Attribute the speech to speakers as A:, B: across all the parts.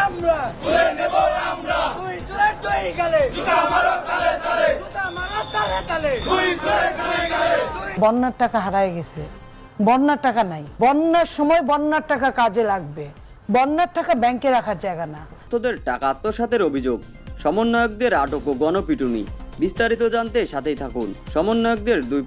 A: আমরা তুলে নেব আমরা দুই জোরে দুই গেলে জুতা মারো তালে তালে জুতা মারো তালে তালে দুই জোরে দুই গেলে
B: বন্যার টাকা হারায় গেছে বন্যার টাকা নাই বন্যার সময় বন্যার টাকা কাজে লাগবে বন্যার টাকা ব্যাংকে রাখার জায়গা না
C: তোদের টাকা আত্মসাতের অভিযোগ সমন্বয়কদের আটক ও গণপিটুনি বিস্তারিত জানতে সাথেই থাকুন সমন্বয়কদের দুই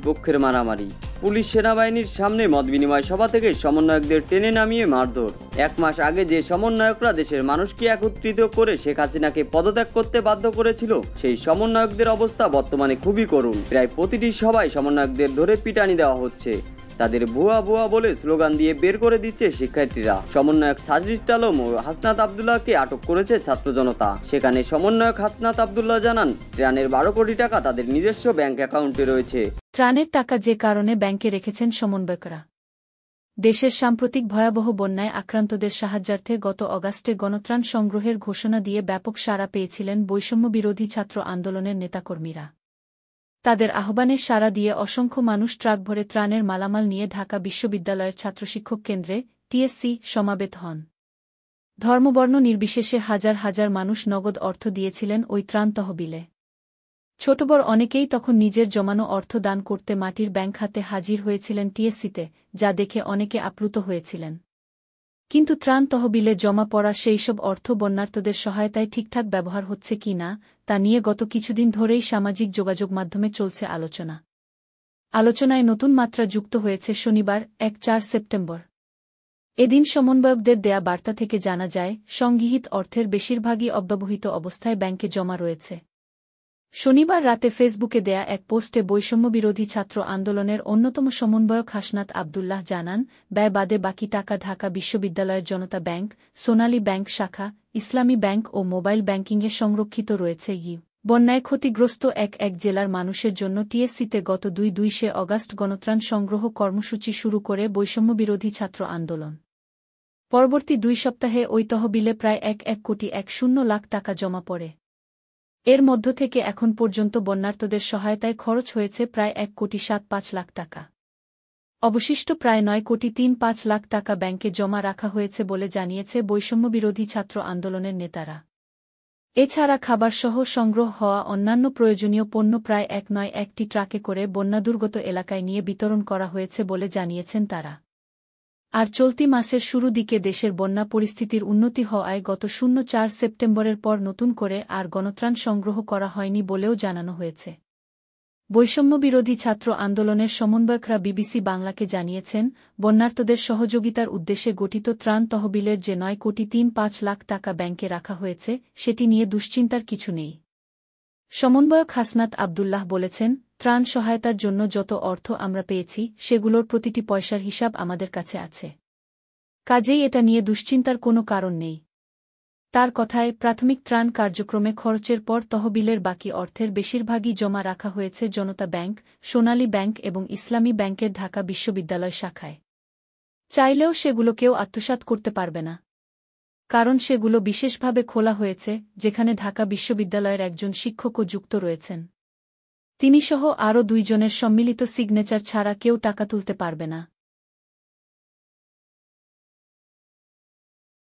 C: পক্ষের মারামারি পুলিশ সেনাবাহিনীর সামনে মত বিনিময় সভা থেকে সমন্বয়কদের টেনে নামিয়ে মারধর 1 মাস আগে যে সমন্বয়করা দেশের মানুষকে একত্রিত করে শেখ হাসিনাকে পদত্যাগ করতে বাধ্য করেছিল সেই সমন্বয়কদের অবস্থা বর্তমানে খুবই করুণ প্রায় প্রতিটি সভায় সমন্বয়কদের ধরে পিটানি দেওয়া হচ্ছে তাদের ভুয়া ভুয়া বলে স্লোগান দিয়ে বের করে দিচ্ছে শিক্ষার্থীরা সমন্বয়ক সাজিদ আলম ও হাসনাত আব্দুল্লাহকে আটক করেছে ছাত্র জনতা সেখানে সমন্বয়ক হাসনাত আব্দুল্লাহ জানান ত্রাণের 12 কোটি টাকা তাদের নিজস্ব ব্যাংক অ্যাকাউন্টে রয়েছে
D: ত্রাণের টাকা যে কারণে ব্যাংকে রেখেছেন সমন্বয়করা দেশের সাম্প্রতিক ভয়াবহ বন্যায় আক্রান্তদের সাহায্যার্থে গত অগাস্টে গণত্রাণ সংগ্রহের ঘোষণা দিয়ে ব্যাপক সাড়া পেয়েছিলেন বৈষম্যবিরোধী ছাত্র আন্দোলনের নেতাকর্মীরা তাদের আহ্বানে সাড়া দিয়ে অসংখ্য মানুষ ট্রাক ভরে ত্রাণের মালামাল নিয়ে ঢাকা বিশ্ববিদ্যালয়ের ছাত্রশিক্ষক কেন্দ্রে টিএসসি সমাবেত হন ধর্মবর্ণ নির্বিশেষে হাজার হাজার মানুষ নগদ অর্থ দিয়েছিলেন ওই ত্রাণ তহবিলে ছোটবড় অনেকেই তখন নিজের জমানো অর্থ দান করতে মাটির ব্যাংক হাতে হাজির হয়েছিলেন টিএসসিতে যা দেখে অনেকে আপ্লুত হয়েছিলেন কিন্তু ত্রাণ তহবিলে জমা পড়া সেই সব অর্থ বন্যার্তদের সহায়তায় ঠিকঠাক ব্যবহার হচ্ছে কি না তা নিয়ে গত কিছুদিন ধরেই সামাজিক যোগাযোগ মাধ্যমে চলছে আলোচনায় নতুন মাত্রা যুক্ত হয়েছে শনিবার 4 সেপ্টেম্বর এদিন সমন্বয়কদের দেয়া বার্তা থেকে জানা যায় সংগৃহীত অর্থের বেশিরভাগই অব্যবহৃত অবস্থায় ব্যাংকে জমা রয়েছে শনিবার রাতে ফেসবুকে দেয়া এক পোস্টে বৈষম্যবিরোধী ছাত্র আন্দোলনের অন্যতম সমন্বয়ক হাসনাত আব্দুল্লাহ জানান ব্যয় বাদে বাকি টাকা ঢাকা বিশ্ববিদ্যালয়ের জনতা ব্যাংক সোনালী ব্যাংক শাখা ইসলামী ব্যাংক ও মোবাইল ব্যাংকিংয়ে সংরক্ষিত রয়েছে বন্যায় ক্ষতিগ্রস্ত এক জেলার মানুষের জন্য টিএসসিতে গত 2 অগাস্ট গণত্রাণ সংগ্রহ কর্মসূচি শুরু করে বৈষম্যবিরোধী ছাত্র আন্দোলন পরবর্তী 2 সপ্তাহে ওই তহবিলে প্রায় 1 কোটি 10 লাখ টাকা জমা পড়ে এর মধ্য থেকে এখন পর্যন্ত বন্যার্তদের সহায়তায় খরচ হয়েছে প্রায় 1 কোটি 7.5 লাখ টাকা অবশিষ্ট প্রায় 9 কোটি 3.5 লাখ টাকা ব্যাংকে জমা রাখা হয়েছে বলে জানিয়েছে বৈষম্যবিরোধী ছাত্র আন্দোলনের নেতারা এছাড়া খাবারসহ সংগ্রহ হওয়া অন্যান্য প্রয়োজনীয় পণ্য প্রায় 1 ট্রাকে করে বন্যাদুর্গত এলাকায় নিয়ে বিতরণ করা হয়েছে বলে জানিয়েছেন তারা আর চলতি মাসের শুরু দিকে দেশের বন্যা পরিস্থিতির উন্নতি হওয়ায় গত 4 সেপ্টেম্বরের পর নতুন করে আর গণত্রাণ সংগ্রহ করা হয়নি বলেও জানানো হয়েছে বৈষম্যবিরোধী ছাত্র আন্দোলনের সমন্বয়করা বিবিসি বাংলাকে জানিয়েছেন বন্যার্তদের সহযোগিতার উদ্দেশ্যে গঠিত ত্রাণ তহবিলের যে 9 কোটি 3.5 লাখ টাকা ব্যাংকে রাখা হয়েছে সেটি নিয়ে দুশ্চিন্তার কিছু নেই সমন্বয়ক হাসনাত আব্দুল্লাহ বলেছেন ত্রাণ সহায়তার জন্য যত অর্থ আমরা পেয়েছি সেগুলোর প্রতিটি পয়সার হিসাব আমাদের কাছে আছে কাজেই এটা নিয়ে দুশ্চিন্তার কোনো কারণ নেই তার কথায় প্রাথমিক ত্রাণ কার্যক্রমে খরচের পর তহবিলের বাকি অর্থের বেশিরভাগই জমা রাখা হয়েছে জনতা ব্যাংক সোনালী ব্যাংক এবং ইসলামী ব্যাংকের ঢাকা বিশ্ববিদ্যালয় শাখায় চাইলেও সেগুলো কেউ আত্মসাৎ করতে পারবে না কারণ সেগুলো বিশেষভাবে খোলা হয়েছে যেখানে ঢাকা বিশ্ববিদ্যালয়ের একজন শিক্ষকও যুক্ত রয়েছেন তিনি সহ আরও 2 জনের সম্মিলিত সিগনেচার ছাড়া কেউ টাকা তুলতে পারবে না